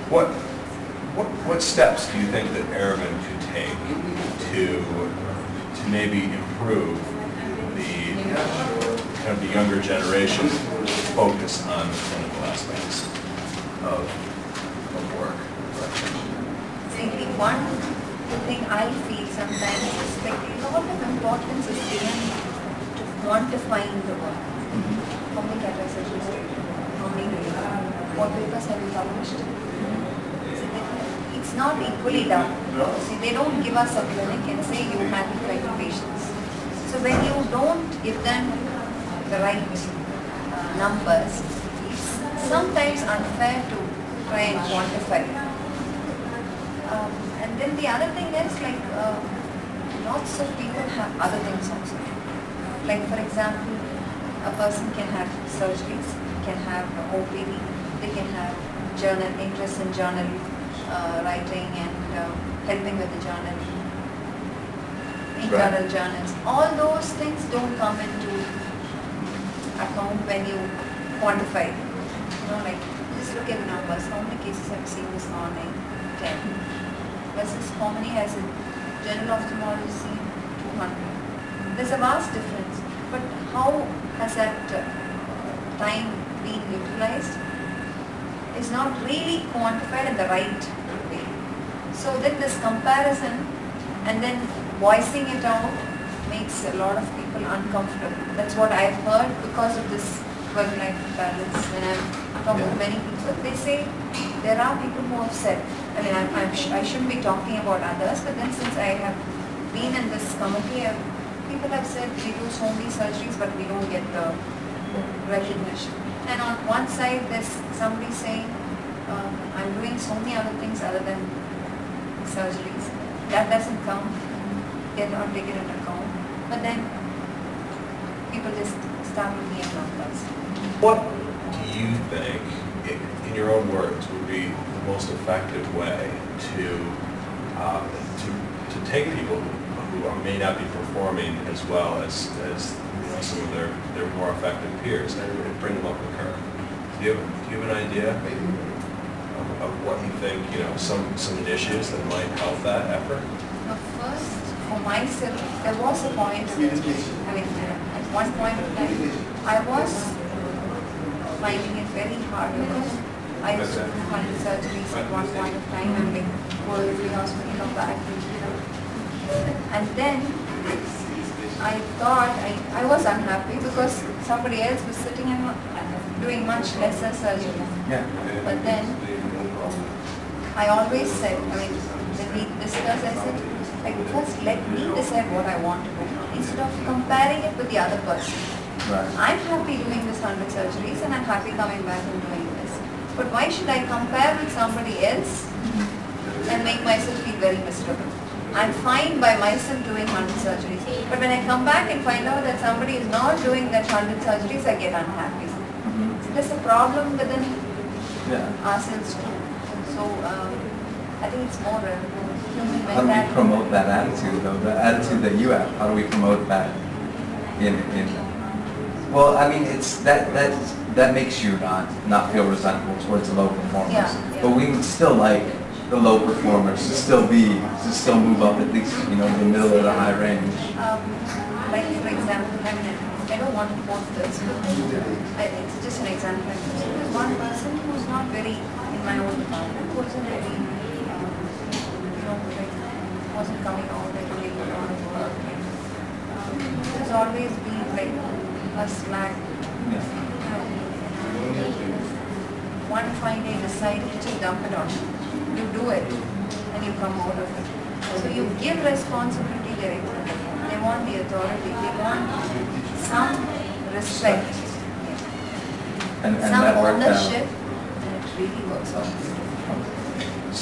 What steps do you think that Aravind could take to maybe improve the kind of the younger generation focus on the clinical aspects of work? See, the thing I feel sometimes is like a lot of importance is given to quantifying the work. How many cataract surgeries do you do? How many do you do? What papers have you published? See, it's not equally done. See, they don't give us a clinic and say you handle 20 patients. So when you don't give them the right numbers, it's sometimes unfair to try and quantify. And then the other thing is like lots of people have other things also. Like for example, a person can have surgeries, can have OPD, they can have journal interest in journal writing and helping with the journal, internal journals. All those things don't come into account when you quantify. You know, like just look at the numbers. How many cases have you seen this morning? 10. Versus how many has a general ophthalmologist seen? 200. There's a vast difference. But how has that time been utilized is not really quantified in the right way. So then this comparison and then voicing it out makes a lot of people uncomfortable. That's what I've heard because of this work-life balance. When I'm talking with many people, they say there are people who have said, I mean, I shouldn't be talking about others, but then since I have been in this committee, people have said we do so many surgeries, but we don't get the recognition. And on one side, there's somebody saying, I'm doing so many other things other than surgeries. That doesn't count, get not taken into account. But then people just start looking at numbers. What do you think, in your own words, would be the most effective way to take people who may not be performing as well as some of their more effective peers and bring them up the curve? Do you have an idea of what you think, some initiatives that might help that effort? Now first, for myself, there was a point, I mean, at one point of time, I was finding it very hard because I used to do 100 surgeries at one point of time and like go to the hospital, come back, and then I thought I was unhappy because somebody else was sitting and doing much lesser surgery. Yeah. But then I always said, I mean, when we discussed, I said, like, first let me decide what I want to do instead of comparing it with the other person. Right. I'm happy doing this 100 surgeries and I'm happy coming back and doing this. But why should I compare with somebody else and make myself feel very miserable? I'm fine by myself doing 100 surgeries. But when I come back and find out that somebody is not doing that 100 surgeries, I get unhappy. So there's a problem within ourselves too. So I think it's more human How do we promote that attitude though? The attitude that you have, how do we promote that well, I mean, it's that makes you not feel resentful towards the low performers. But we would still like the low performers to still move up at least, the middle of the high range. Like for example, I don't want to quote this, but it's just an example. There's one person who's not very, in my own department, who wasn't very, wasn't coming out and doing a lot of work. There's always been like a slack. One fine day decided to just dump it on you. You do it and you come out of it. So you give responsibility directly. They want the authority. They want some respect, and some that worked out. ownership, and it really works out.